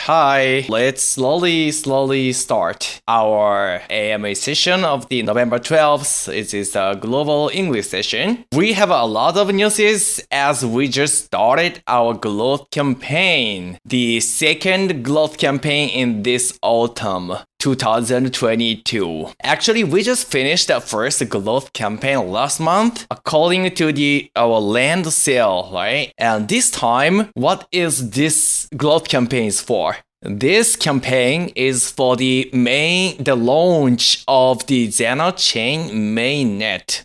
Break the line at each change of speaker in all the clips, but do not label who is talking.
Hi. Let's slowly start our AMA session of the November 12th. It is a global English session. We have a lot of news as we just started our growth campaign. The second growth campaign in this autumn. 2022. Actually, we just finished the first growth campaign last month according to our land sale, right? And this time, what is this growth campaign for? This campaign is for the launch of the XANA chain mainnet.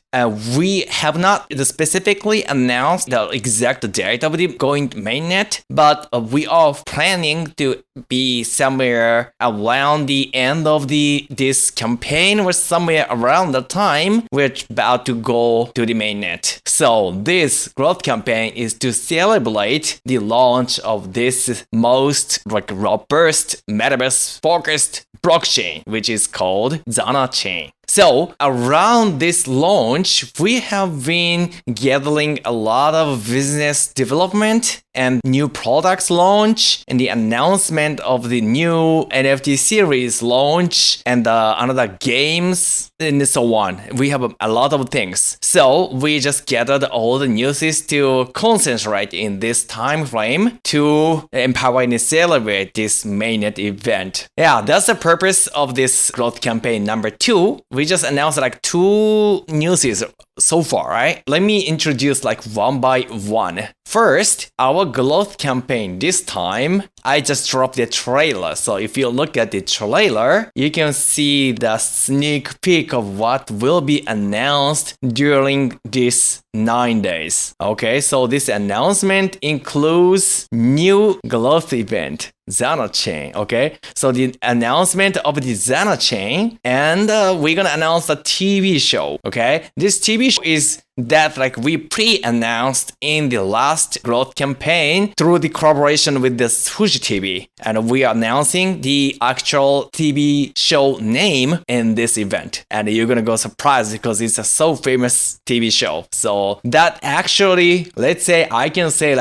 We have not specifically announced the exact date of the going mainnet, but we are planning to be somewhere around the end of this campaign or somewhere around the time we're about to go to the mainnet. So this growth campaign is to celebrate the launch of this most robust metaverse focused blockchain, which is called XANA chain. So around this launch, we have been gathering a lot of business development and new products launch and the announcement of the new NFT series launch and another games and so on. We have a lot of things. So we just gathered all the news to concentrate in this time frame to empower and celebrate this mainnet event. Yeah, that's the purpose of this growth campaign number 2. We just announced 2 news so far, right? Let me introduce one by one. First, our growth campaign this time, I just dropped the trailer. So if you look at the trailer, you can see the sneak peek of what will be announced during this 9 days. Okay, so this announcement includes new growth event. XANA chain, okay? So the announcement of the XANA chain, and we're gonna announce a TV show, okay? This TV show is that we pre-announced in the last growth campaign through the collaboration with this Fuji TV, and we are announcing the actual TV show name in this event, and you're gonna go surprised because it's a so famous TV show. So that actually, let's say I can say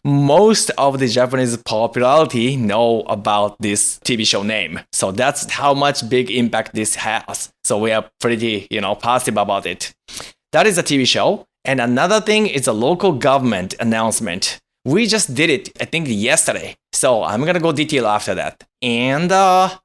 most of the Japanese popularity know about this TV show name. So that's how much big impact this has. So we are pretty, positive about it. That is a TV show. And another thing is a local government announcement. We just did it, I think, yesterday. So I'm going to go detail after that. And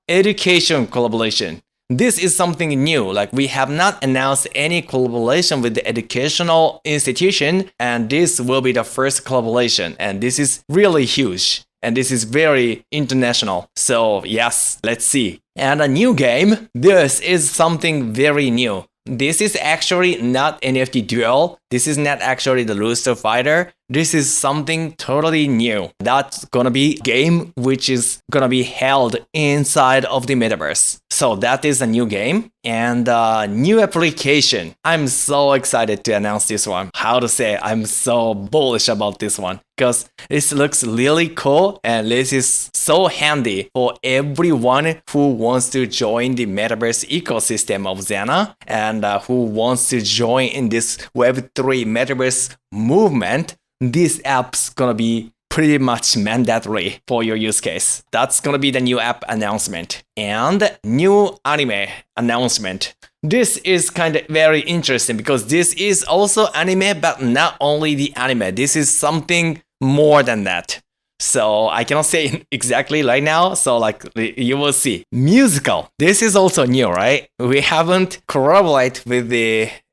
education collaboration. This is something new. We have not announced any collaboration with the educational institution, and this will be the first collaboration. And this is really huge. And this is very international. So yes, let's see. And a new game. This is something very new. This is actually not NFT Duel. This is not actually the Rooster Fighter. This is something totally new. That's gonna be a game which is gonna be held inside of the metaverse. So that is a new game and a new application. I'm so excited to announce this one. How to say, I'm so bullish about this one because this looks really cool and this is so handy for everyone who wants to join the metaverse ecosystem of XANA and who wants to join in this Web3 metaverse movement. This app's gonna be pretty much mandatory for your use case. That's gonna be the new app announcement. And new anime announcement. This is kind of very interesting because this is also anime, but not only the anime. This is something more than that. So I cannot say exactly right now. So you will see. Musical. This is also new, right? We haven't collaborated with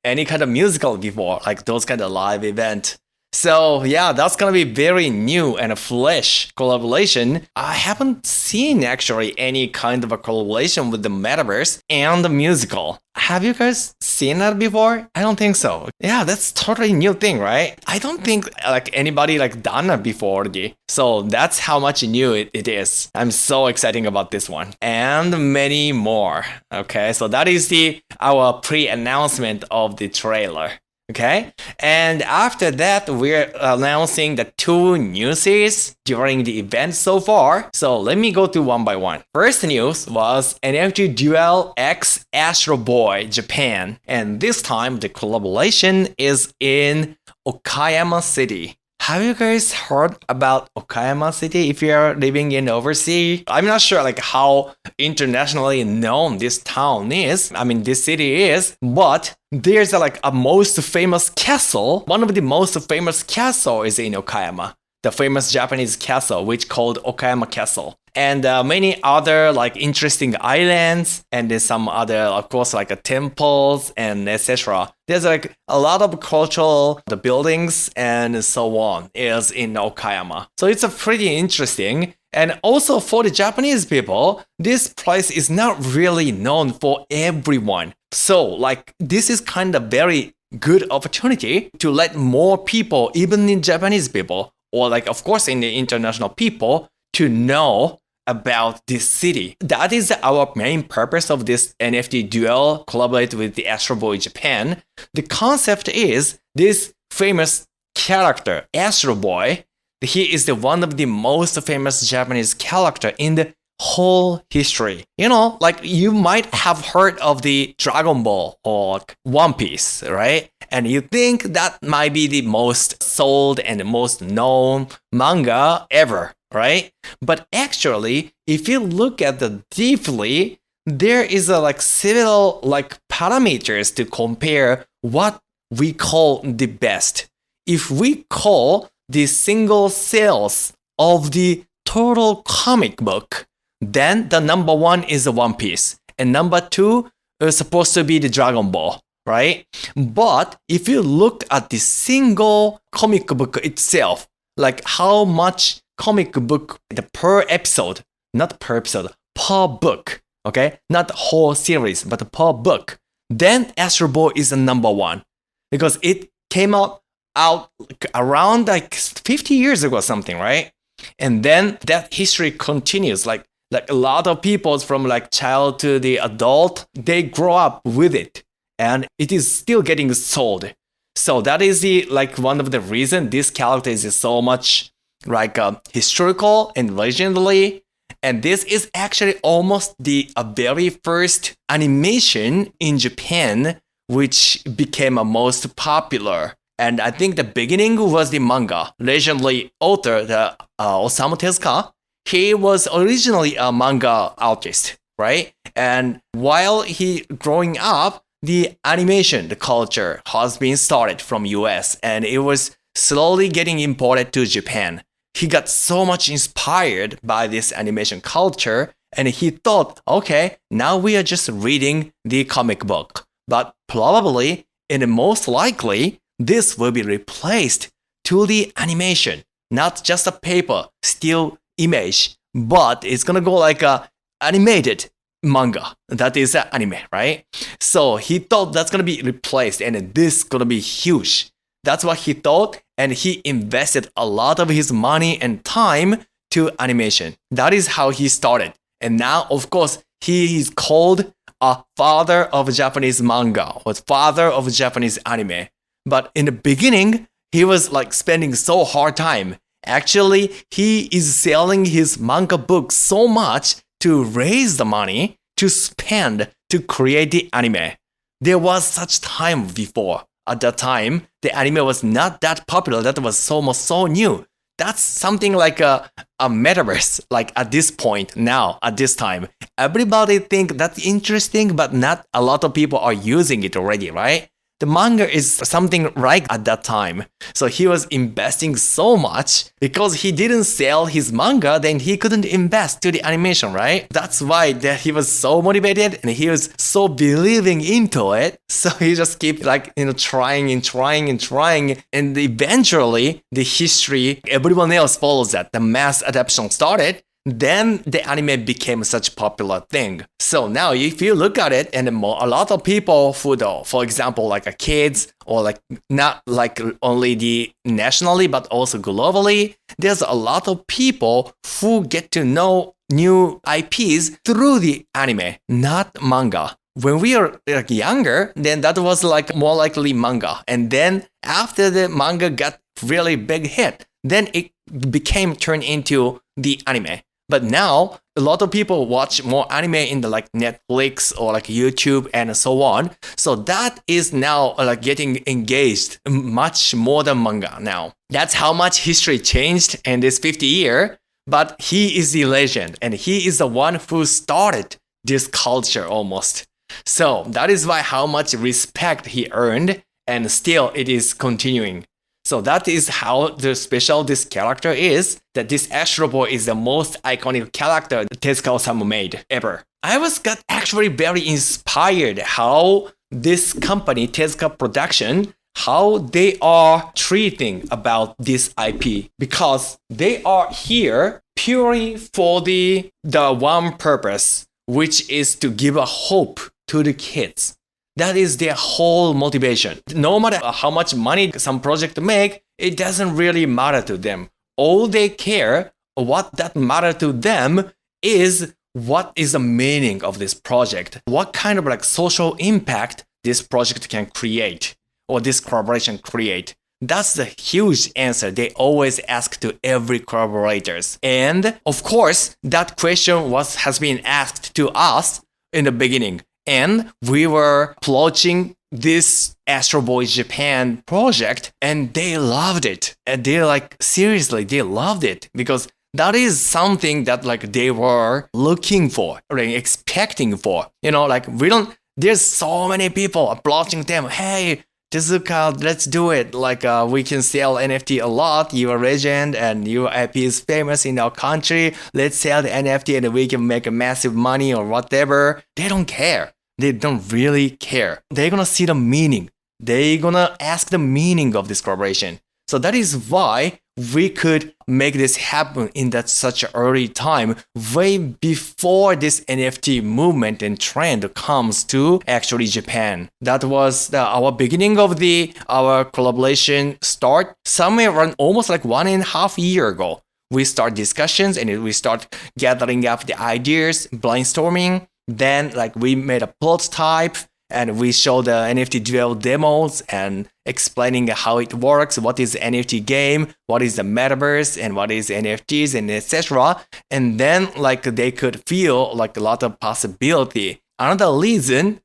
any kind of musical before, those kind of live event. So yeah, that's gonna be very new and a fresh collaboration. I haven't seen actually any kind of a collaboration with the metaverse and the musical. Have you guys seen that before? I don't think so. Yeah, that's totally new thing, right? I don't think anybody done that before. So that's how much new it is. I'm so excited about this one and many more. Okay, so that is our pre-announcement of the trailer. Okay, and after that, we're announcing the 2 newses during the event so far. So let me go through one by one. First news was NFT Duel X Astroboy Japan, and this time the collaboration is in Okayama City. Have you guys heard about Okayama City if you're living in overseas? I'm not sure like how internationally known this town is. I mean, this city is, but there's like a most famous castle. One of the most famous castle is in Okayama. The famous Japanese castle, which called Okayama Castle. And many other like interesting islands, and there's some other, of course, like temples and etc. There's like a lot of cultural the buildings and so on is in Okayama. So it's a pretty interesting. And also for the Japanese people, this place is not really known for everyone. So like this is kind of very good opportunity to let more people, even in Japanese people, or like of course in the international people, to know about this city. That is our main purpose of this NFT duel collaborate with the Astroboy Japan. The concept is this famous character, Astroboy. He is the one of the most famous Japanese character in the whole history. You know, like you might have heard of the Dragon Ball or One Piece, right? And you think that might be the most sold and the most known manga ever, right? But actually, if you look at the deeply, there is a like several like parameters to compare what we call the best. If we call the single sales of the total comic book, then the number one is the One Piece, and number two is supposed to be the Dragon Ball, right? But if you look at the single comic book itself, like how much comic book the per episode, not per episode, per book, okay? Not the whole series, but per book, then Astro Boy is the number one because it came out around like 50 years ago or something, right? And then that history continues, like a lot of people from like child to the adult, they grow up with it and it is still getting sold. So that is the like one of the reason this character is so much like historical and legendary. And this is actually almost the very first animation in Japan which became a most popular. And I think the beginning was the manga. Legendary author, the Osamu Tezuka, he was originally a manga artist, right? And while he growing up, the animation, the culture has been started from US and it was slowly getting imported to Japan. He got so much inspired by this animation culture and he thought, okay, now we are just reading the comic book. But probably, and most likely, this will be replaced to the animation, not just a paper, still image, but it's gonna go like a animated manga. That is an anime, right? So he thought that's gonna be replaced and this gonna be huge. That's what he thought, and he invested a lot of his money and time to animation. That is how he started. And now, of course, he is called a father of Japanese manga or father of Japanese anime. But in the beginning, he was like spending so hard time. Actually, he is selling his manga books so much to raise the money to spend to create the anime. There was such time before. At that time, the anime was not that popular. That was so new. That's something like a metaverse, like at this point now, at this time. Everybody think that's interesting, but not a lot of people are using it already, right? The manga is something right at that time. So he was investing so much because he didn't sell his manga, then he couldn't invest to the animation, right? That's why that he was so motivated and he was so believing into it. So he just keep like, trying. And eventually the history, everyone else follows that. The mass adaptation started. Then the anime became such a popular thing. So now if you look at it, and a lot of people who, for example, like kids or like not like only the nationally, but also globally, there's a lot of people who get to know new IPs through the anime, not manga. When we were like younger, then that was like more likely manga. And then after the manga got really big hit, then it became turned into the anime. But now a lot of people watch more anime in the like Netflix or like YouTube and so on. So that is now like getting engaged much more than manga now. That's how much history changed in this 50 year. But he is the legend and he is the one who started this culture almost. So that is why how much respect he earned, and still it is continuing. So that is how the special this character is, that this Astroboy is the most iconic character Tezuka Osamu made ever. I got actually very inspired how this company, Tezuka Production, how they are treating about this IP, because they are here purely for the one purpose, which is to give a hope to the kids. That is their whole motivation. No matter how much money some project make, it doesn't really matter to them. All they care, what that matter to them is what is the meaning of this project. What kind of like social impact this project can create or this collaboration create. That's the huge answer they always ask to every collaborators. And of course, that question has been asked to us in the beginning. And we were approaching this Astroboy Japan project and they loved it. And they're like, seriously, they loved it because that is something that like they were looking for, or expecting for. Like there's so many people approaching them. Hey, Tezuka, let's do it. Like we can sell NFT a lot. You're a legend and your IP is famous in our country. Let's sell the NFT and we can make a massive money or whatever. They don't care. They don't really care. They're gonna see the meaning. They're gonna ask the meaning of this collaboration. So that is why we could make this happen in that such an early time, way before this NFT movement and trend comes to actually Japan. That was our beginning of our collaboration start somewhere around almost like 1.5 years ago. We start discussions and we start gathering up the ideas, brainstorming. Then like we made a prototype and we showed the NFT duel demos and explaining how it works, what is the NFT game, what is the metaverse, and what is NFTs, and etc. And then like they could feel like a lot of possibility. Another reason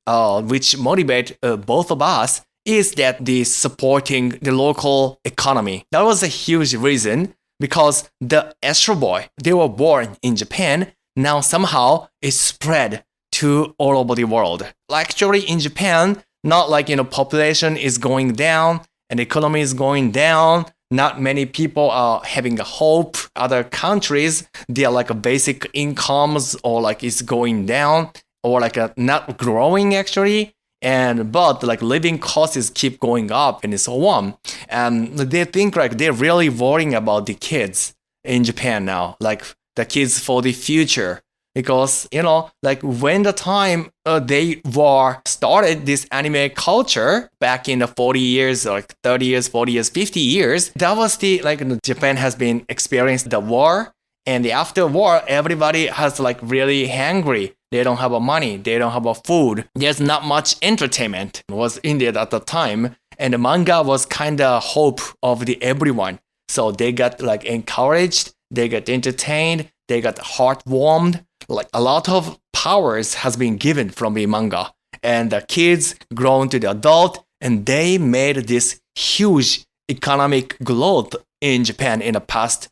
which motivate both of us is that the supporting the local economy. That was a huge reason because the Astroboy, they were born in Japan, now somehow it spread to all over the world. Actually, in Japan, not like, population is going down and the economy is going down. Not many people are having a hope. Other countries, they are like a basic incomes or like it's going down or like not growing actually. But like living costs keep going up and so on. And they think like they're really worrying about the kids in Japan now, like the kids for the future. Because, like when the time they were started this anime culture back in the 40 years, like 30 years, 40 years, 50 years, that was Japan has been experienced the war. And after war, everybody has like really hungry. They don't have money. They don't have food. There's not much entertainment was in there at the time. And the manga was kind of hope of everyone. So they got like encouraged. They got entertained. They got heartwarmed. Like a lot of powers has been given from the manga, and the kids grown to the adult, and they made this huge economic growth in Japan in the past,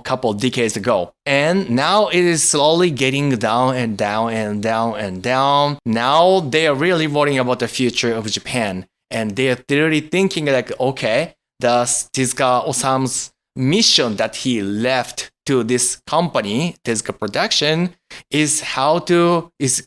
couple decades ago. And now it is slowly getting down and down and down and down. Now they are really worrying about the future of Japan, and they are really thinking like, okay, the Tezuka Osamu's mission that he left to this company, Tezuka Production, is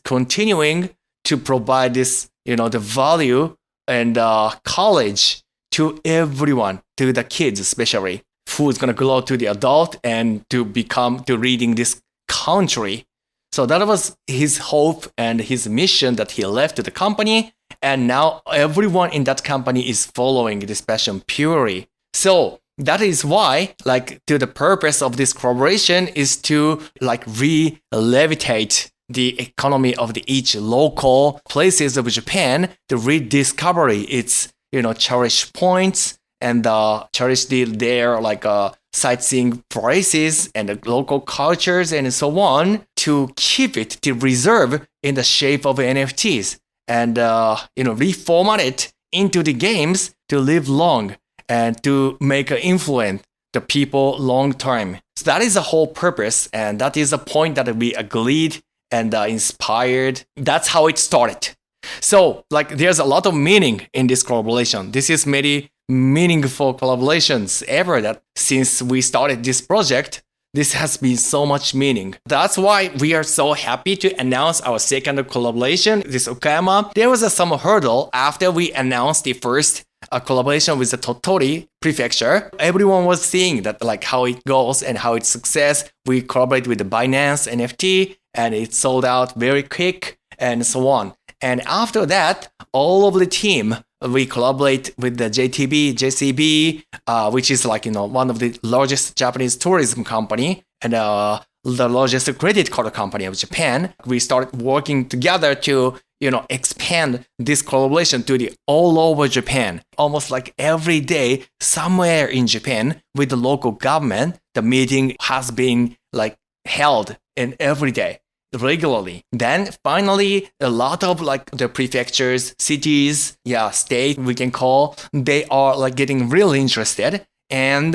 continuing to provide this, the value and college to everyone, to the kids especially, who is going to grow to the adult and to reading this country. So that was his hope and his mission that he left to the company. And now everyone in that company is following this passion purely. So that is why, to the purpose of this collaboration is to, re-levitate the economy of each local places of Japan, to rediscover its, cherished points and cherish their, sightseeing places and the local cultures and so on to keep it to reserve in the shape of NFTs and reformat it into the games to live long and to make an influence the people long term. So that is the whole purpose, and that is the point that we agreed and inspired. That's how it started. So there's a lot of meaning in this collaboration. This is many meaningful collaborations ever that since we started this project. This has been so much meaning. That's why we are so happy to announce our second collaboration, this Okayama. There was some hurdle after we announced the first collaboration with the Tottori prefecture. Everyone was seeing that how it goes and how it's success. We collaborate with the Binance NFT and it sold out very quick and so on. And after that, all of the team, we collaborate with the JCB, which is one of the largest Japanese tourism company and the largest credit card company of Japan. We started working together to expand this collaboration to the all over Japan. Almost every day, somewhere in Japan with the local government, the meeting has been held in every day. Regularly. Then finally, a lot of the prefectures, cities, state we can call, they are getting really interested. And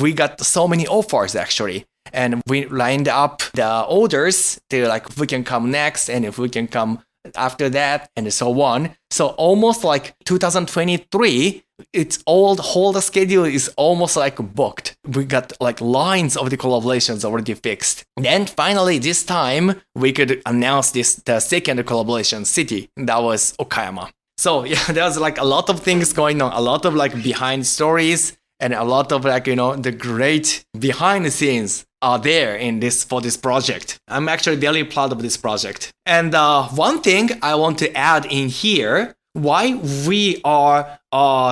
we got so many offers actually. And we lined up the orders to if we can come next and if we can come after that and so on. So almost 2023, it's all the whole schedule is almost booked. We got lines of the collaborations already fixed. Then finally this time we could announce the second collaboration city. That was Okayama. So there's a lot of things going on, a lot of behind stories and a lot of the great behind the scenes are there for this project. I'm actually very proud of this project. And one thing I want to add in here, why we are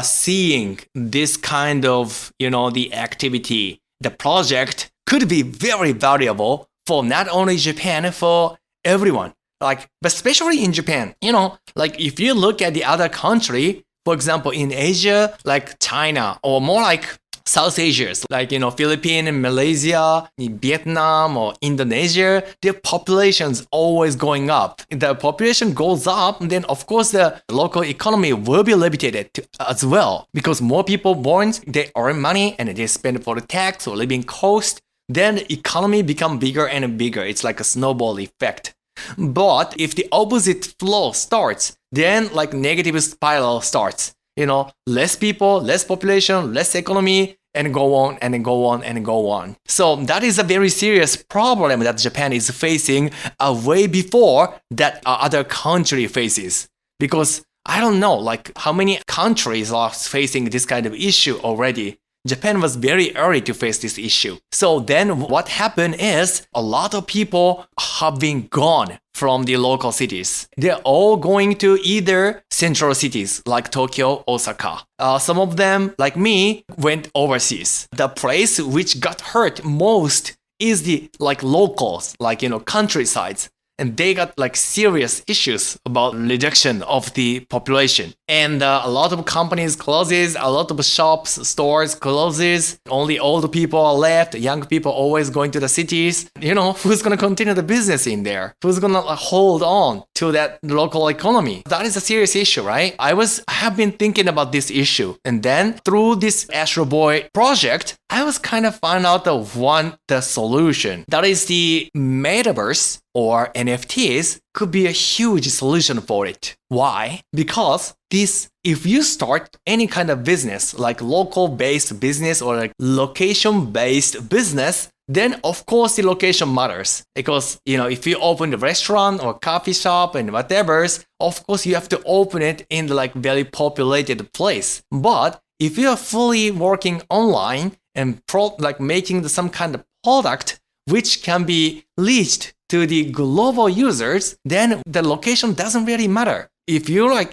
seeing this kind of, the activity, the project could be very valuable for not only Japan, for everyone. But especially in Japan, if you look at the other country, for example, in Asia, China, or more South Asia, Philippines, Malaysia, Vietnam, or Indonesia, their population's always going up. The population goes up, then of course the local economy will be levitated as well. Because more people born, they earn money and they spend for the tax or living cost, then the economy become bigger and bigger. It's like a snowball effect. But if the opposite flow starts, then negative spiral starts. Less people, less population, less economy, and go on and go on and go on. So that is a very serious problem that Japan is facing way before that other country faces. Because I don't know how many countries are facing this kind of issue already. Japan was very early to face this issue. So then what happened is a lot of people have been gone from the local cities. They're all going to either central cities like Tokyo, Osaka. Some of them, like me, went overseas. The place which got hurt most is the locals, countrysides. And they got serious issues about reduction of the population. And a lot of companies closes, a lot of shops, stores closes. Only old people are left, young people always going to the cities. Who's going to continue the business in there? Who's going to hold on to that local economy? That is a serious issue, right? I have been thinking about this issue. And then through this Astroboy project, I was kind of found out the solution. That is the metaverse or NFTs could be a huge solution for it. Why? Because if you start any kind of business, local-based business or location-based business, then of course the location matters. Because, if you open a restaurant or coffee shop and whatever, of course you have to open it in the very populated place. But if you are fully working online and making some kind of product which can be reached to the global users, then the location doesn't really matter. If you're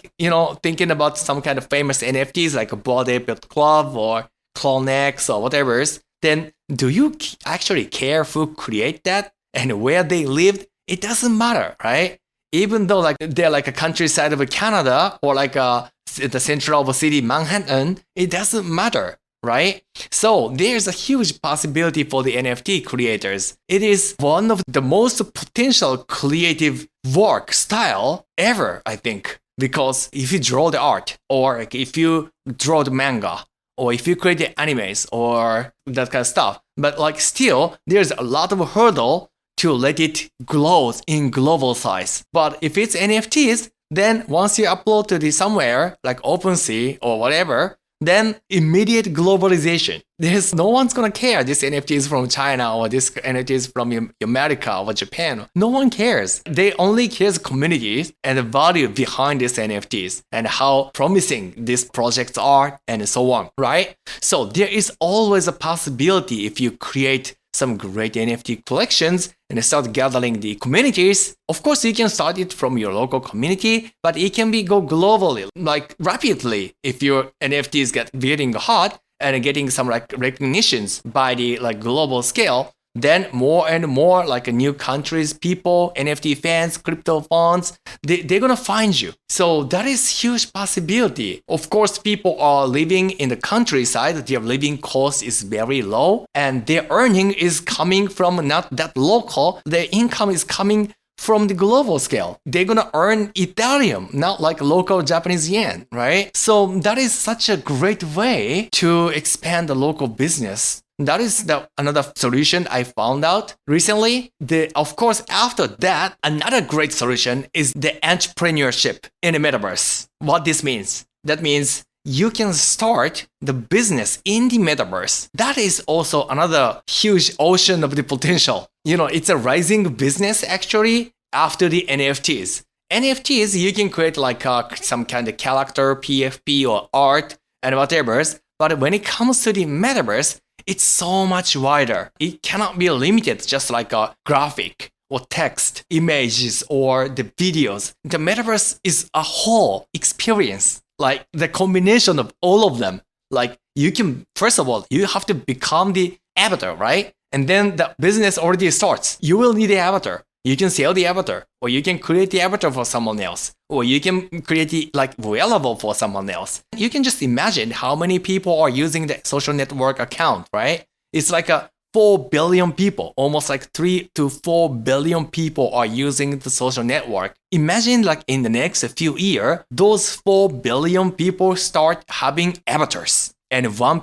thinking about some kind of famous NFTs like a Bored Ape Club or CloneX or whatever, then do you actually care who create that and where they lived? It doesn't matter, right? Even though they're a countryside of Canada or the central of a city, Manhattan, it doesn't matter. right? So there's a huge possibility for the NFT creators. It is one of the most potential creative work style ever, I think. Because if you draw the art, or like if you draw the manga, or if you create the animes, or that kind of stuff, but like still, there's a lot of hurdle to let it grow in global size. But if it's NFTs, then once you upload to the somewhere, like OpenSea or whatever, then immediate globalization. There's no one's gonna care this NFT is from China or this NFT is from America or Japan. No one cares. They only cares communities and the value behind these NFTs and how promising these projects are and so on, right? So there is always a possibility if you create some great NFT collections and start gathering the communities. Of course, you can start it from your local community, but it can be go globally, like rapidly. If your NFTs getting hot and getting some like recognitions by the like global scale, then more and more like new countries, people, NFT fans, crypto funds, they're gonna find you. So that is huge possibility. Of course, people are living in the countryside, their living cost is very low and their earning is coming from not that local, their income is coming from the global scale. They're gonna earn Ethereum, not like local Japanese yen, right? So that is such a great way to expand the local business. That is another solution I found out recently. Of course, after that, another great solution is the entrepreneurship in the metaverse. What this means? That means you can start the business in the metaverse. That is also another huge ocean of the potential. It's a rising business actually after the NFTs. NFTs, you can create like some kind of character, PFP or art and whatever. But when it comes to the metaverse, it's so much wider. It cannot be limited just like a graphic or text, images, or the videos. The metaverse is a whole experience, like the combination of all of them. Like you can, first of all, you have to become the avatar, right? And then the business already starts. You will need the avatar. You can sell the avatar, or you can create the avatar for someone else, or you can create it like available for someone else. You can just imagine how many people are using the social network account, right? It's like 4 billion people, almost like 3 to 4 billion people are using the social network. Imagine like in the next few years, those 4 billion people start having avatars. And one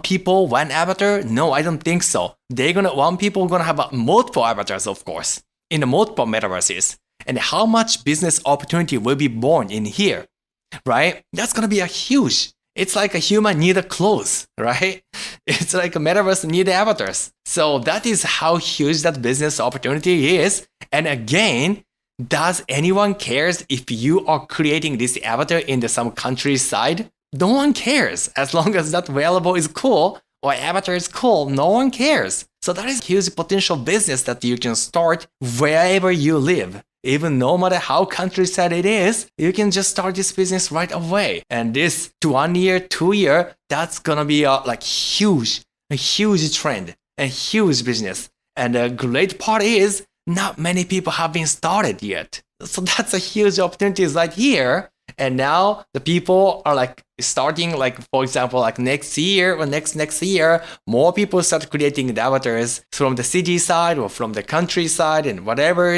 avatar? No, I don't think so. One people gonna have multiple avatars, of course, in the multiple metaverses. And how much business opportunity will be born in here, right? That's gonna be a huge. It's like a human need a clothes, right? It's like a metaverse need avatars. So that is how huge that business opportunity is. And again, does anyone cares if you are creating this avatar in some countryside? No one cares. As long as that wearable is cool or avatar is cool, no one cares. So that is huge potential business that you can start wherever you live. Even no matter how countryside it is, you can just start this business right away. And this 1 year, 2 year, that's gonna be a huge trend, a huge business. And the great part is not many people have been started yet. So that's a huge opportunity right here. And now the people are like starting, like for example, like next year or next year, more people start creating the avatars from the city side or from the countryside and whatever.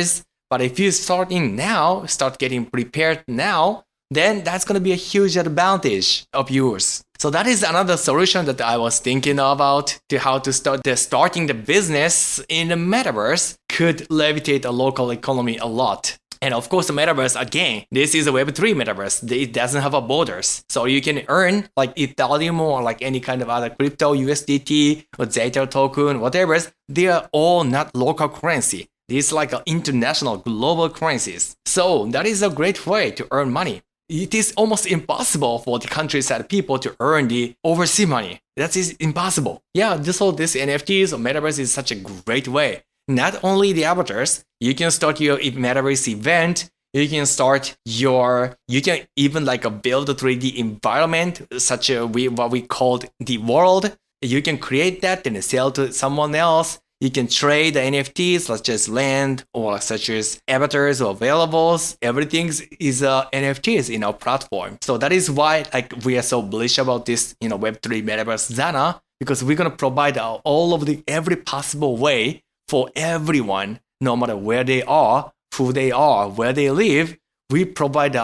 But if you start getting prepared now, then that's going to be a huge advantage of yours. So that is another solution that I was thinking about to how to starting the business in the metaverse could levitate a local economy a lot. And of course, the metaverse, again, this is a Web3 metaverse. It doesn't have borders. So you can earn like Ethereum or like any kind of other crypto, USDT or XETA token, whatever. They are all not local currency. These like international global currencies. So that is a great way to earn money. It is almost impossible for the countryside people to earn the overseas money. That is impossible. Yeah, this NFTs or metaverse is such a great way. Not only the avatars, you can start your metaverse event. You can even like build a 3D environment, such what we called the world. You can create that and sell to someone else. You can trade the NFTs such as land or such as avatars or variables. Everything is NFTs in our platform. So that is why like we are so bullish about this, Web3 Metaverse XANA, because we're going to provide all of every possible way for everyone, no matter where they are, who they are, where they live. We provide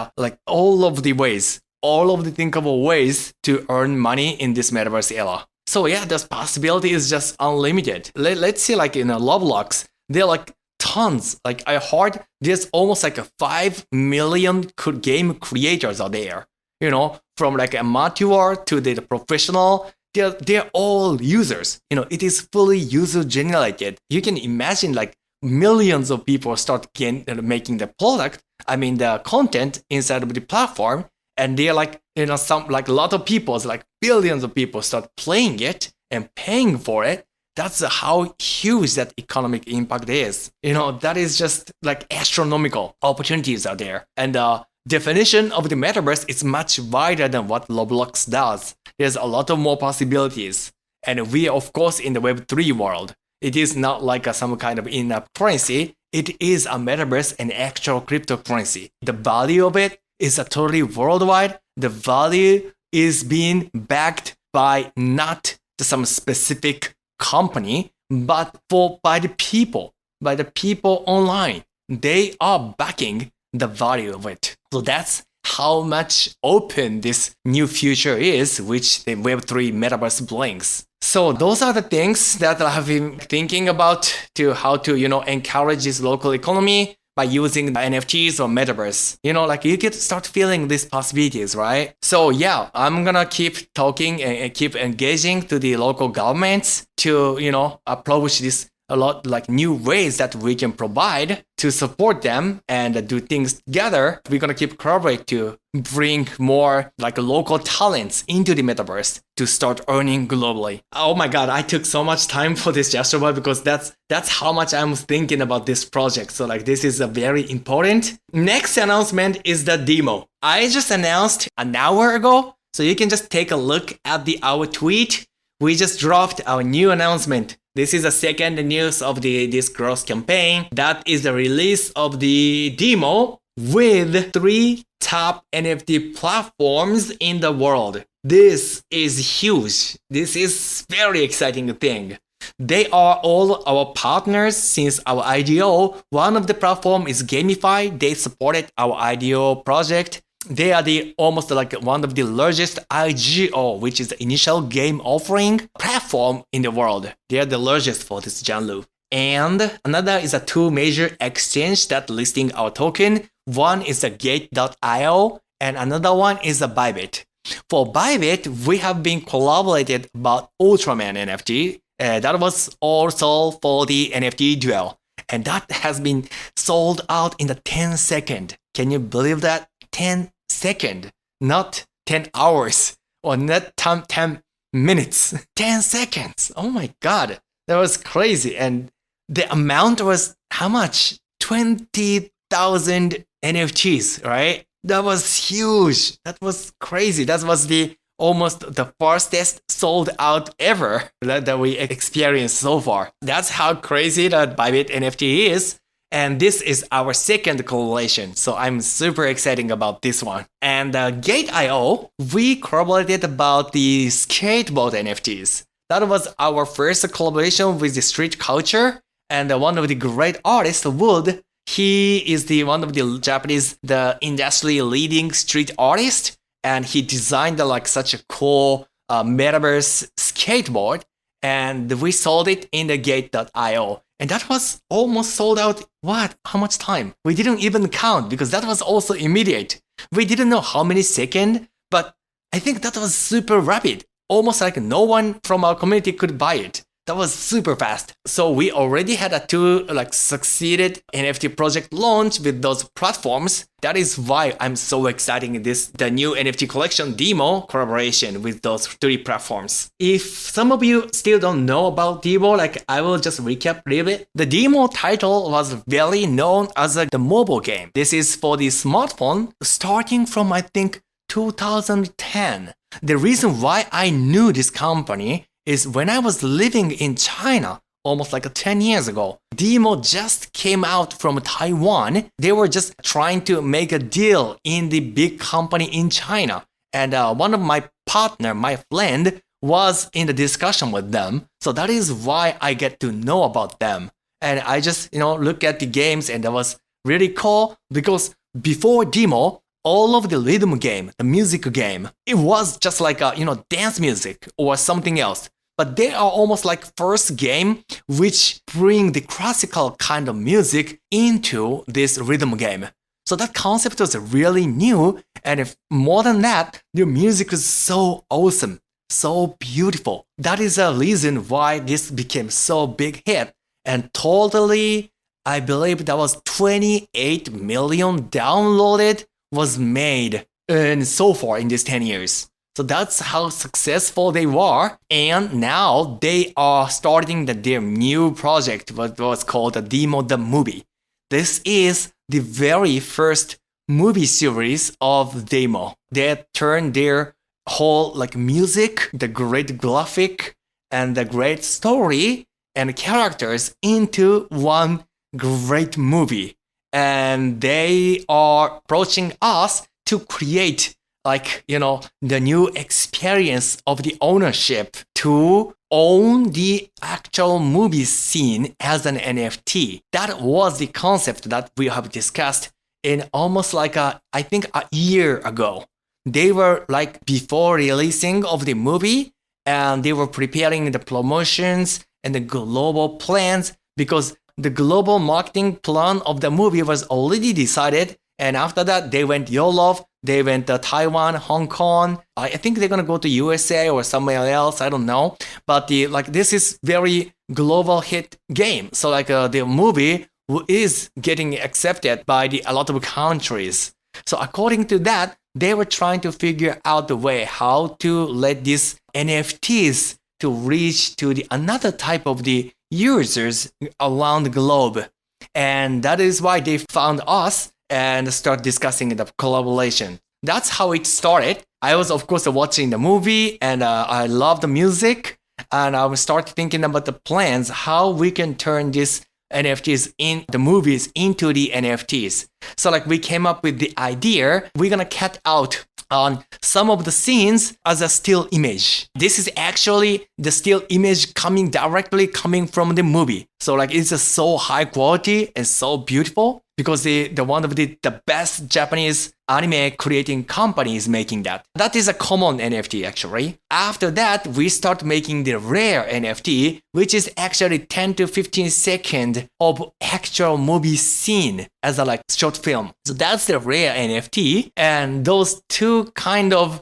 all of the ways, all of the thinkable ways to earn money in this metaverse era. So yeah, this possibility is just unlimited. Let's see, like in Roblox, there are like tons. Like I heard there's almost like 5 million game creators out there. You know, from like amateur to the professional, they're all users. You know, it is fully user generated. You can imagine like millions of people start making the product. I mean, the content inside of the platform. And they're like, you know, some like a lot of people, like billions of people start playing it and paying for it. That's how huge that economic impact is. You know, that is just like astronomical opportunities out there. And the definition of the metaverse is much wider than what Roblox does. There's a lot of more possibilities. And we are, of course, in the Web3 world. It is not like some kind of in-app currency. It is a metaverse and actual cryptocurrency. The value of it is totally worldwide. The value is being backed by not some specific company, but by the people online. They are backing the value of it. So that's how much open this new future is, which the Web3 metaverse brings. So those are the things that I have been thinking about to how to, you know, encourage this local economy by using NFTs or metaverse. You know, like you get to start feeling these possibilities, right? So yeah, I'm gonna keep talking and keep engaging to the local governments to, you know, approach this a lot like new ways that we can provide to support them and do things together. We're gonna keep collaborate to bring more like local talents into the metaverse to start earning globally. Oh my god, I took so much time for this Astroboy because that's how much I'm thinking about this project. So like this is a very important. Next announcement is the demo. I just announced an hour ago, so you can just take a look at our tweet. We just dropped our new announcement. This is the second news of this growth campaign. That is the release of the demo with 3 top NFT platforms in the world. This is huge. This is very exciting thing. They are all our partners since our IDO. One of the platform is GameFi. They supported our IDO project. They are almost like one of the largest IGO, which is the initial game offering platform in the world. They are the largest for this genre. And another is 2 major exchange that listing our token. One is the Gate.io and another one is the Bybit. For Bybit, we have been collaborated about ULTRAMAN NFT. That was also for the NFT duel. And that has been sold out in the 10 seconds. Can you believe that? 10 seconds, not 10 hours or not 10 minutes, 10 seconds. Oh my god, that was crazy. And the amount was how much? 20,000 NFTs, right? That was huge. That was crazy. That was almost the fastest sold out ever that we experienced so far. That's how crazy that Bybit NFT is. And this is our second collaboration, so I'm super excited about this one. And Gate.io, we collaborated about the skateboard NFTs. That was our first collaboration with the street culture. And one of the great artists, Wood, he is one of the Japanese, the industry leading street artist. And he designed like such a cool metaverse skateboard. And we sold it in the Gate.io. And that was almost sold out, how much time? We didn't even count because that was also immediate. We didn't know how many seconds, but I think that was super rapid. Almost like no one from our community could buy it. That was super fast. So we already had 2 succeeded NFT project launch with those platforms. That is why I'm so excited in the new NFT collection demo collaboration with those 3 platforms. If some of you still don't know about demo, I will just recap a little bit. The demo title was very known as the mobile game. This is for the smartphone starting from I think 2010. The reason why I knew this company is when I was living in China almost 10 years ago. Demo just came out from Taiwan. They were just trying to make a deal in the big company in China. And one of my partner, my friend, was in the discussion with them. So that is why I get to know about them. And I just, look at the games, and that was really cool because before demo, all of the rhythm game, the music game, it was just like dance music or something else. But they are almost like first game which bring the classical kind of music into this rhythm game. So that concept was really new, and if more than that, the music is so awesome, so beautiful. That is a reason why this became so big hit, and totally, I believe that was 28 million downloaded was made and so far in these 10 years. So that's how successful they were, and now they are starting their new project, what was called the Demo the Movie. This is the very first movie series of Demo. They turned their whole music, the great graphic, and the great story and characters into one great movie. And they are approaching us to create the new experience of the ownership to own the actual movie scene as an NFT. That was the concept that we have discussed in almost I think a year ago. They were before releasing of the movie, and they were preparing the promotions and the global plans because the global marketing plan of the movie was already decided. And after that, they went Europe, they went to Taiwan, Hong Kong. I think they're gonna go to USA or somewhere else. I don't know. But this is very global hit game. So the movie is getting accepted by a lot of countries. So according to that, they were trying to figure out the way how to let these NFTs to reach to another type of the users around the globe. And that is why they found us and start discussing the collaboration. That's how it started. I was, of course, watching the movie, and I love the music, and I start thinking about the plans, how we can turn these NFTs in the movies into the NFTs. So we came up with the idea, we're gonna cut out on some of the scenes as a still image. This is actually the still image directly coming from the movie. So it's just so high quality and so beautiful because the one of the best Japanese anime creating company is making that. That is a common NFT actually. After that, we start making the rare NFT, which is actually 10 to 15 seconds of actual movie scene as a short film. So that's the rare NFT, and those two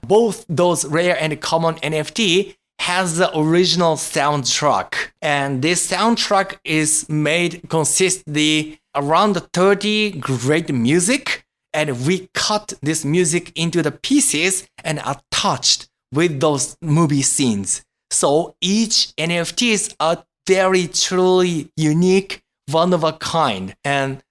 both those rare and common NFT has the original soundtrack, and this soundtrack is consists around 30 great music, and we cut this music into the pieces and attached with those movie scenes. So each NFTs are very truly unique, one of a kind, and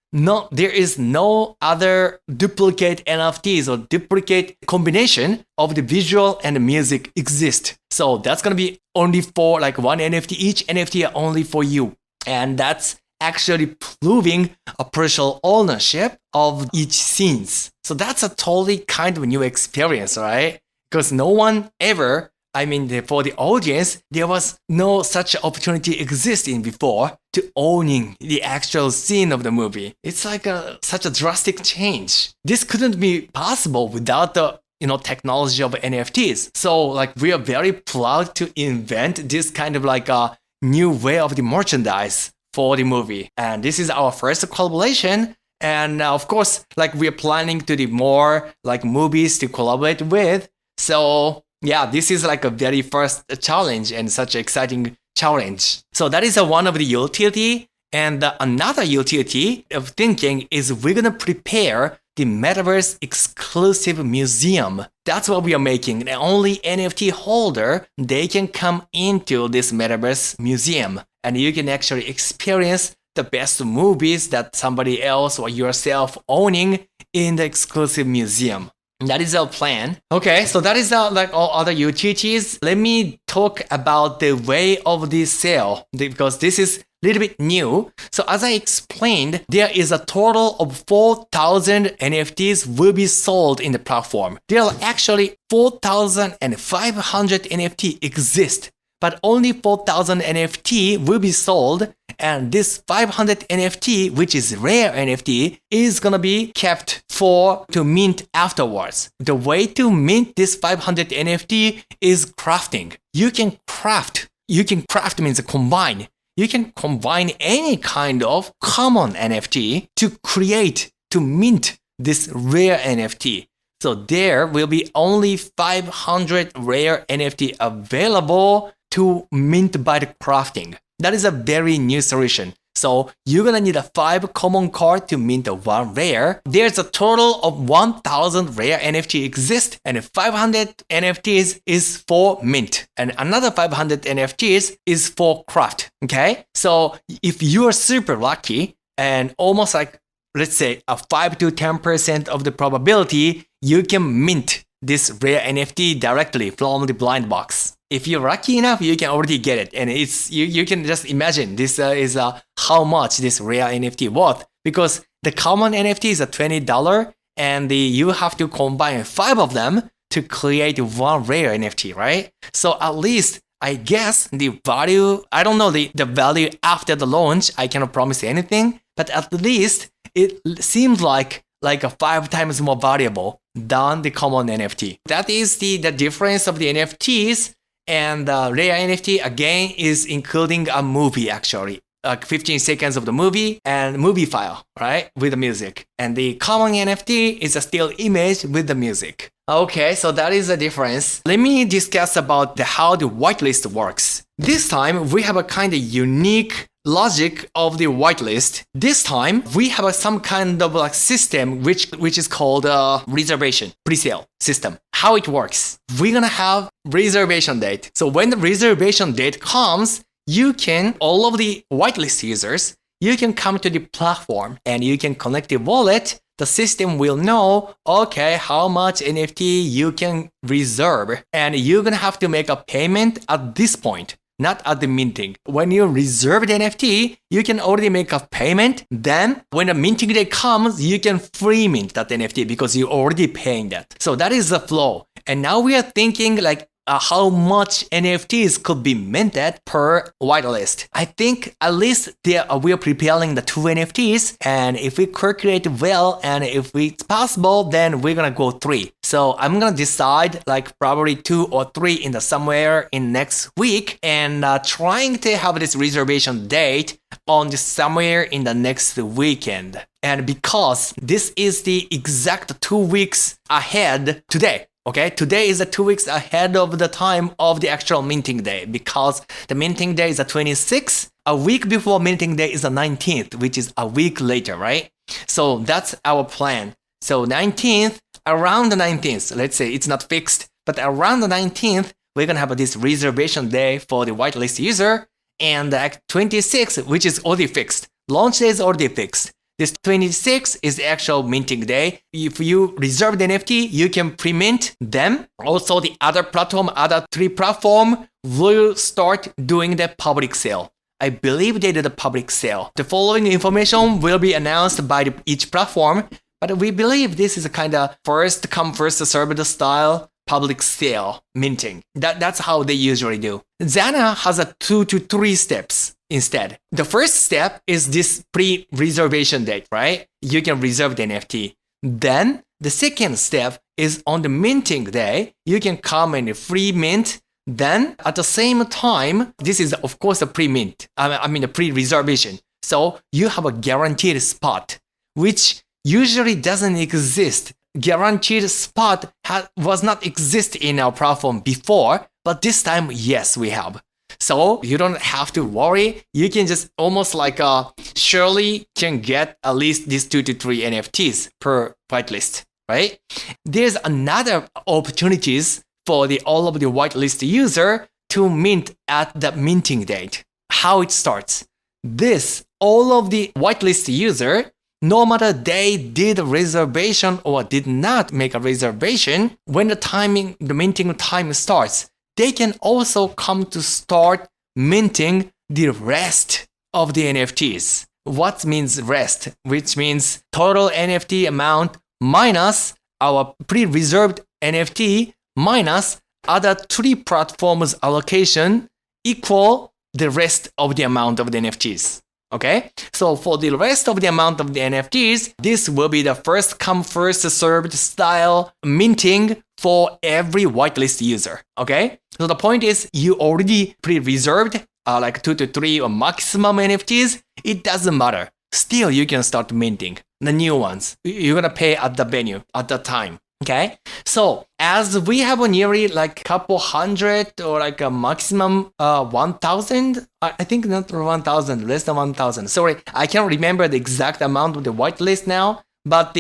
there is no other duplicate NFTs or duplicate combination of the visual and the music exist. So that's gonna be only for one NFT. Each NFT are only for you, and that's actually proving a partial ownership of each scenes. So that's a totally kind of new experience, right? Because no one ever, for the audience, there was no such opportunity existing before to owning the actual scene of the movie. It's such a drastic change. This couldn't be possible without the technology of NFTs. So we are very proud to invent this kind of a new way of the merchandise for the movie. And this is our first collaboration. And of course, we are planning to do more movies to collaborate with. So yeah, this is a very first challenge and such an exciting challenge. So that is one of the utility. And another utility of thinking is we're gonna prepare the Metaverse exclusive museum. That's what we are making. And only NFT holder, they can come into this Metaverse museum. And you can actually experience the best movies that somebody else or yourself owning in the exclusive museum. That is our plan. Okay, so that is all other utilities. Let me talk about the way of the sale, because this is little bit new. So as I explained, there is a total of 4,000 NFTs will be sold in the platform. There are actually 4,500 NFT exist, but only 4,000 NFT will be sold, and this 500 NFT, which is rare NFT, is gonna be kept to mint afterwards. The way to mint this 500 NFT is crafting. You can craft means combine. You can combine any kind of common NFT to mint this rare NFT. So there will be only 500 rare NFT available to mint by the crafting. That is a very new solution. So you're gonna need a 5 common card to mint a 1 rare. There's a total of 1,000 rare NFT exist, and 500 NFTs is for mint, and another 500 NFTs is for craft. Okay, so if you are super lucky and almost like, let's say, a 5 to 10% of the probability, you can mint this rare NFT directly from the blind box. If you're lucky enough, you can already get it, and it's you can just imagine this is how much this rare NFT worth, because the common NFT is a $20, and you have to combine 5 of them to create 1 rare NFT, right? So at least I guess the value, I don't know the value after the launch. I cannot promise anything, but at least it seems like a 5 times more valuable than the common NFT. That is the difference of the NFTs. And rare NFT again is including a movie, actually, like 15 seconds of the movie and movie file, right, with the music. And the common NFT is a still image with the music. Okay, so that is the difference. Let me discuss about how the whitelist works. This time we have a kind of unique logic of the whitelist. This time we have some kind of like system which is called reservation pre-sale system. How it works? We're gonna have reservation date. So when the reservation date comes, all of the whitelist users, you can come to the platform and you can connect the wallet. The system will know, okay, how much NFT you can reserve, and you're gonna have to make a payment at this point, not at the minting. When you reserve the NFT, you can already make a payment. Then when the minting day comes, you can free mint that NFT because you're already paying that. So that is the flow. And now we are thinking like how much NFTs could be minted per whitelist. I think at least we are preparing the 2 NFTs, and if we calculate well and if it's possible, then we're gonna go 3. So I'm gonna decide like probably 2 or 3 in somewhere in next week, and trying to have this reservation date on somewhere in the next weekend. And because this is the exact 2 weeks ahead today. Okay, today is 2 weeks ahead of the time of the actual minting day, because the minting day is the 26th. A week before minting day is the 19th, which is a week later, right? So that's our plan. So 19th, around the 19th, let's say it's not fixed, but around the 19th, we're gonna have this reservation day for the whitelist user, and the 26th, which is already fixed. Launch day is already fixed. This 26 is the actual minting day. If you reserve the NFT, you can pre-mint them. Also, the other 3 platforms will start doing the public sale. I believe they did a public sale. The following information will be announced by each platform, but we believe this is a kind of first come, first served style public sale minting. That's how they usually do. XANA has 2 to 3 steps. Instead, the first step is this pre-reservation date, right? You can reserve the NFT. Then the second step is on the minting day, you can come and free mint. Then at the same time, this is of course a pre-mint, a pre-reservation. So you have a guaranteed spot, which usually doesn't exist. Guaranteed spot was not exist in our platform before, but this time, yes, we have. So you don't have to worry. You can just almost like surely can get at least these 2 to 3 NFTs per whitelist, right? There's another opportunities for all of the whitelist user to mint at the minting date. How it starts. All of the whitelist user, no matter they did a reservation or did not make a reservation, when the minting time starts, they can also come to start minting the rest of the NFTs. What means rest? Which means total NFT amount minus our pre-reserved NFT minus other 3 platforms allocation equal the rest of the amount of the NFTs. Okay, so for the rest of the amount of the NFTs, this will be the first come first served style minting for every whitelist user. Okay, so the point is you already pre-reserved like 2 to 3 or maximum NFTs. It doesn't matter. Still, you can start minting the new ones. You're gonna pay at the venue at the time. Okay, so as we have a nearly like couple hundred or like a maximum 1,000, I think not 1,000, less than 1,000. Sorry, I can't remember the exact amount of the whitelist now. But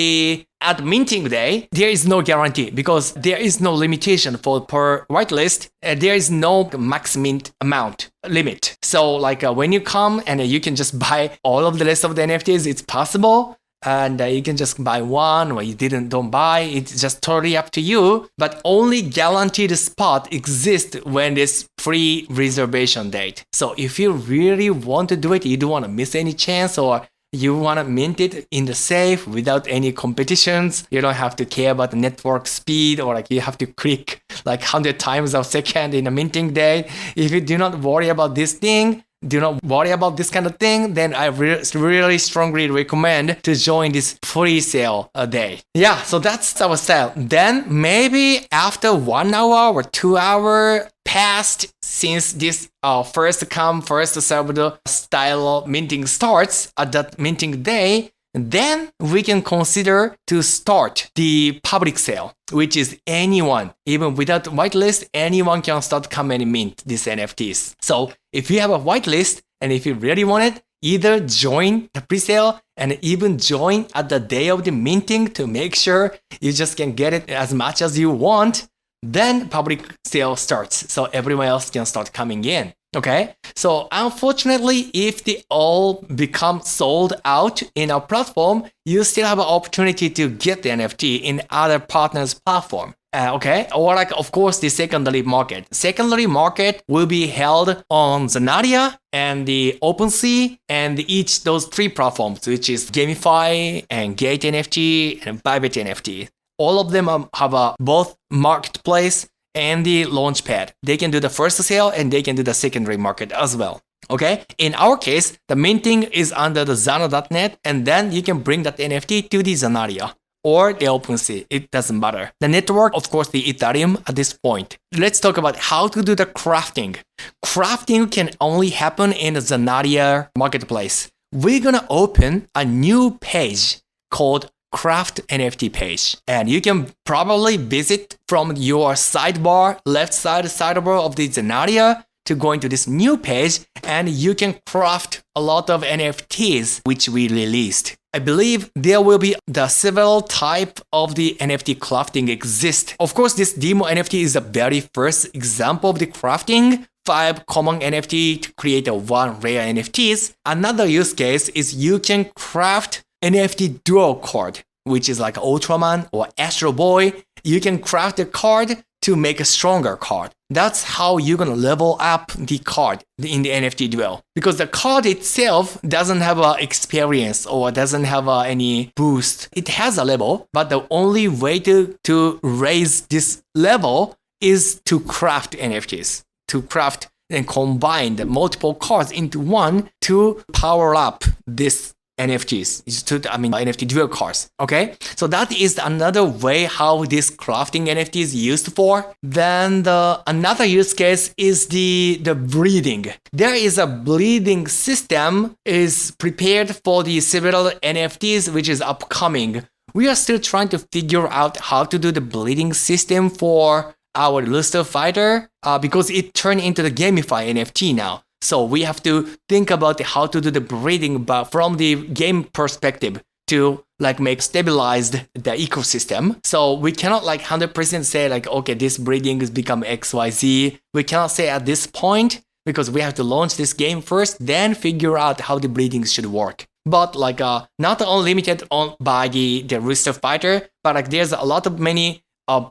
at minting day, there is no guarantee because there is no limitation for per whitelist. There is no max mint amount limit. So like when you come and you can just buy all of the rest of the NFTs, it's possible. And you can just buy one or you don't buy. It's just totally up to you. But only guaranteed spot exists when it's pre-reservation date. So if you really want to do it, you don't want to miss any chance or you want to mint it in the safe without any competitions. You don't have to care about the network speed or like you have to click like 100 times a second in a minting day. If you do not worry about this thing, do not worry about this kind of thing, then I really strongly recommend to join this pre-sale day. Yeah, so that's our style. Then maybe after 1 hour or 2 hour passed since this first come, first served style of minting starts at that minting day, then we can consider to start the public sale, which is anyone, even without whitelist, anyone can start come and mint these NFTs. So if you have a whitelist and if you really want it, either join the pre-sale and even join at the day of the minting to make sure you just can get it as much as you want. Then public sale starts, so everyone else can start coming in. Okay, so unfortunately, if they all become sold out in our platform, you still have an opportunity to get the NFT in other partners' platform. Okay, or like of course the secondary market. Secondary market will be held on Zanaria and the OpenSea and each those 3 platforms, which is GameFi and Gate NFT and Bybit NFT. All of them have a both marketplace and the launchpad. They can do the first sale and they can do the secondary market as well. Okay, in our case, the minting is under the XANA.net and then you can bring that NFT to the Zanaria or the OpenSea. It doesn't matter. The network, of course, the Ethereum at this point. Let's talk about how to do the crafting. Crafting can only happen in the Zanaria marketplace. We're gonna open a new page called Craft NFT page, and you can probably visit from your sidebar, left side sidebar of the Zanaria to go into this new page, and you can craft a lot of NFTs which we released. I believe there will be the several type of the NFT crafting exist. Of course, this demo NFT is the very first example of the crafting. 5 common NFT to create a 1 rare NFTs. Another use case is you can craft NFT dual card, which is like ULTRAMAN or Astroboy. You can craft a card to make a stronger card. That's how you're gonna level up the card in the NFT duel. Because the card itself doesn't have a experience or doesn't have any boost. It has a level, but the only way to raise this level is to craft NFTs. To craft and combine the multiple cards into one to power up this NFTs, NFT dual cards. Okay, so that is another way how this crafting NFT is used for. Then another use case is the breeding. There is a breeding system is prepared for the several NFTs which is upcoming. We are still trying to figure out how to do the breeding system for our Rooster Fighter because it turned into the GameFi NFT now. So we have to think about how to do the breeding, but from the game perspective to like make stabilized the ecosystem. So we cannot like 100% say like, okay, this breeding has become XYZ. We cannot say at this point because we have to launch this game first, then figure out how the breeding should work. But like not only limited on by the Rooster Fighter, but like there's a lot of many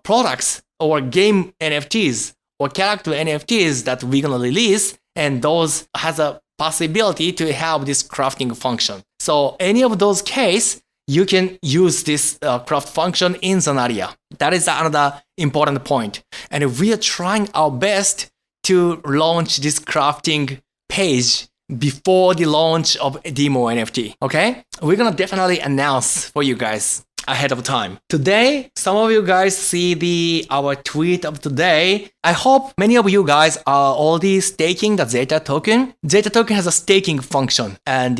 products or game NFTs or character NFTs that we're gonna release. And those has a possibility to have this crafting function. So any of those case, you can use this craft function in Zanaria. That is another important point. And we are trying our best to launch this crafting page before the launch of demo NFT. Okay? We're gonna definitely announce for you guys ahead of time. Today, some of you guys see our tweet of today. I hope many of you guys are already staking the XETA token. XETA token has a staking function, and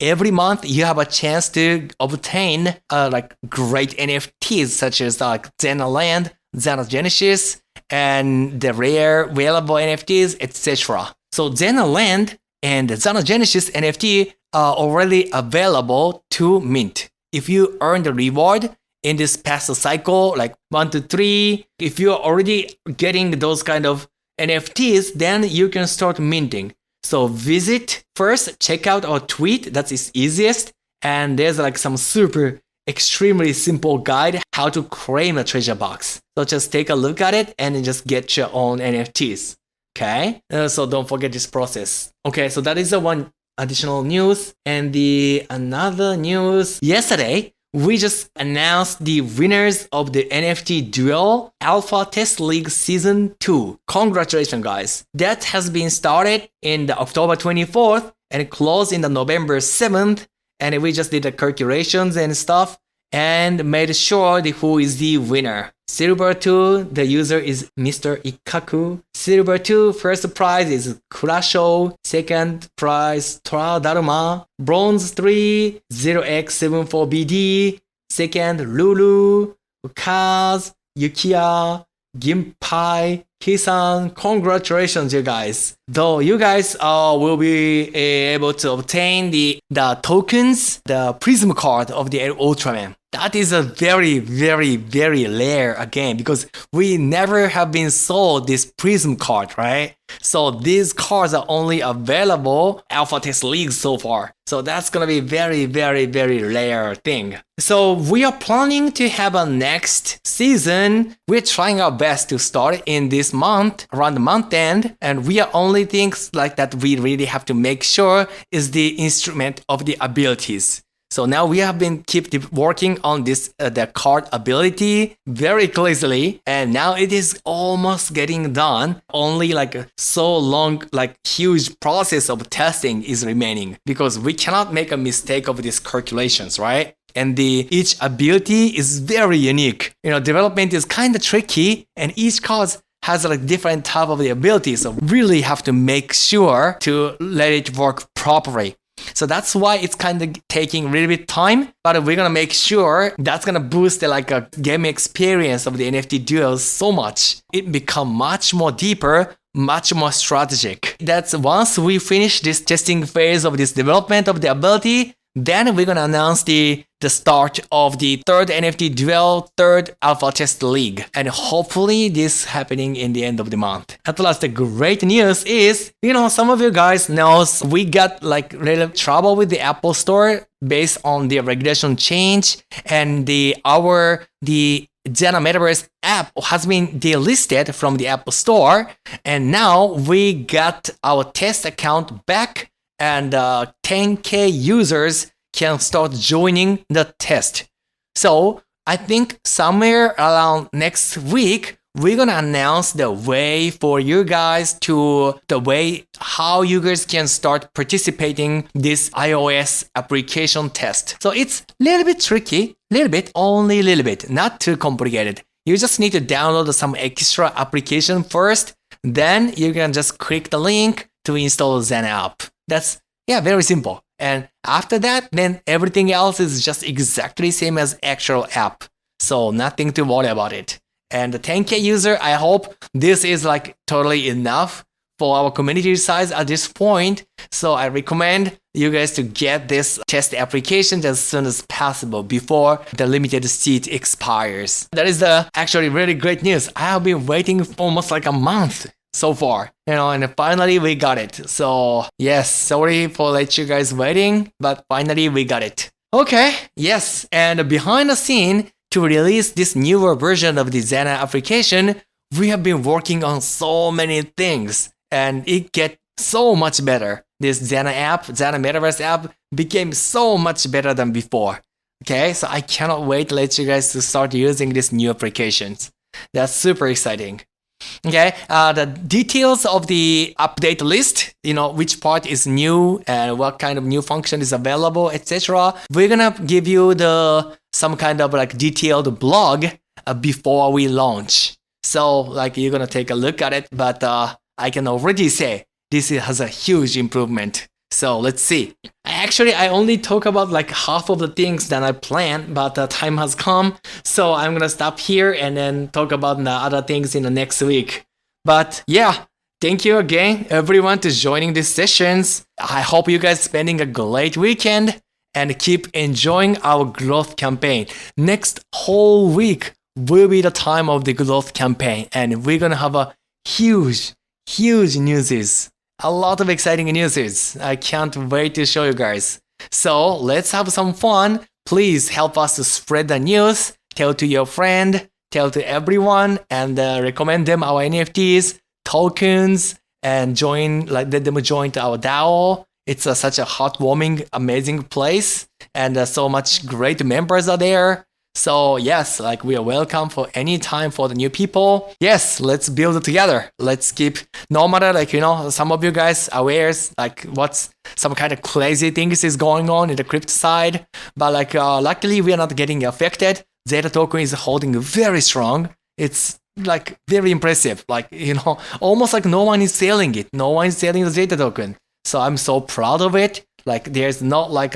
every month you have a chance to obtain like great NFTs such as XANA Land, XANA Genesis, and the rare available NFTs, etc. So XANA Land and XANA Genesis NFT are already available to mint. If you earn the reward in this past cycle, like 1 to 3, if you're already getting those kind of NFTs, then you can start minting. So visit first, check out our tweet, that's its easiest. And there's like some super extremely simple guide how to claim a treasure box. So just take a look at it and just get your own NFTs. Okay? So don't forget this process. Okay, so that is the one additional news. And another news, yesterday we just announced the winners of the NFT Duel Alpha Test League Season 2. Congratulations, guys. That has been started in the October 24th and closed in the November 7th. And we just did the calculations and stuff and made sure who is the winner. Silver 2, the user is Mr. Ikaku. Silver 2, first prize is Kurasho. Second prize, Tora Daruma. Bronze 3, 0x74BD. Second, Lulu. Kaz, Yukiya, Ginpai, Kisan. Congratulations, you guys. Though you guys will be able to obtain the tokens, the Prism card of the Ultraman. That is a very, very, very rare again because we never have been sold this Prism card, right? So these cards are only available Alpha Test League so far. So that's gonna be very, very, very rare thing. So we are planning to have a next season. We're trying our best to start in this month, around the month end, and we are only things like that we really have to make sure is the instrument of the abilities. So now we have been keep working on this the card ability very closely, and now it is almost getting done. Only like so long, like huge process of testing is remaining because we cannot make a mistake of these calculations, right? And each ability is very unique. You know, development is kind of tricky, and each card has like different type of the ability. So really have to make sure to let it work properly. So that's why it's kind of taking a little bit time, but we're gonna make sure that's gonna boost the like a game experience of the NFT duels so much. It become much more deeper, much more strategic. That's once we finish this testing phase of this development of the ability, then we're gonna announce the start of the third NFT Duel, third Alpha Test League. And hopefully this happening in the end of the month. At last, the great news is, you know, some of you guys knows we got like little trouble with the Apple Store based on the regulation change, and the XANA Metaverse app has been delisted from the Apple Store, and now we got our test account back, and 10K users can start joining the test. So I think somewhere around next week, we're gonna announce the way for you guys how you guys can start participating this iOS application test. So it's a little bit tricky, only a little bit, not too complicated. You just need to download some extra application first, then you can just click the link to install XANA app. That's very simple. And after that, then everything else is just exactly same as actual app. So nothing to worry about it. And the 10K user, I hope this is like totally enough for our community size at this point. So I recommend you guys to get this test application as soon as possible before the limited seat expires. That is actually really great news. I have been waiting for almost like a month so far, you know, and finally we got it. So yes, sorry for let you guys waiting, but finally we got it. Okay, yes, and behind the scene to release this newer version of the XANA application, we have been working on so many things, and it gets so much better. this XANA Metaverse app became so much better than before. Okay, so I cannot wait to let you guys to start using these new applications. That's super exciting. Okay, the details of the update list, which part is new and what kind of new function is available, etc. We're gonna give you some kind of like detailed blog before we launch. So like you're gonna take a look at it, but I can already say this has a huge improvement. So let's see. Actually, I only talk about like half of the things that I planned, but the time has come. So I'm going to stop here and then talk about the other things in the next week. But yeah, thank you again, everyone, to joining these sessions. I hope you guys spending a great weekend and keep enjoying our growth campaign. Next whole week will be the time of the growth campaign. And we're going to have a huge news. A lot of exciting news. I can't wait to show you guys. So let's have some fun. Please help us to spread the news. Tell to your friend, tell to everyone, and recommend them our NFTs, tokens, and let them join to our DAO. It's such a heartwarming, amazing place, and so much great members are there. So yes, like we are welcome for any time for the new people. Yes, let's build it together. Let's keep, no matter like, some of you guys are aware like what's some kind of crazy things is going on in the crypto side. But like luckily we are not getting affected. XETA token is holding very strong. It's like very impressive. Like, almost like no one is selling it. No one is selling the XETA token. So I'm so proud of it. Like there's not like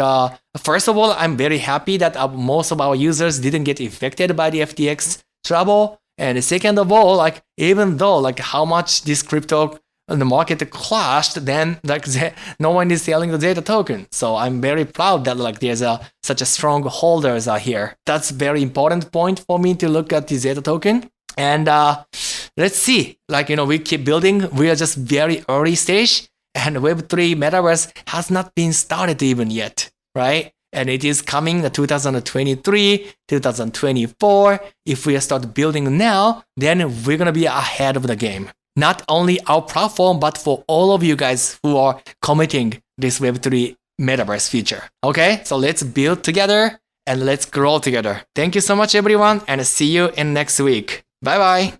first of all, I'm very happy that most of our users didn't get affected by the FTX trouble. And second of all, like even though like how much this crypto in the market crashed, then like no one is selling the XETA token. So I'm very proud that like there's such a strong holders are here. That's very important point for me to look at the XETA token. And let's see, like we keep building. We are just very early stage. And Web3 Metaverse has not been started even yet, right? And it is coming 2023, 2024. If we start building now, then we're going to be ahead of the game. Not only our platform, but for all of you guys who are committing this Web3 Metaverse future. Okay, so let's build together and let's grow together. Thank you so much, everyone, and see you in next week. Bye-bye.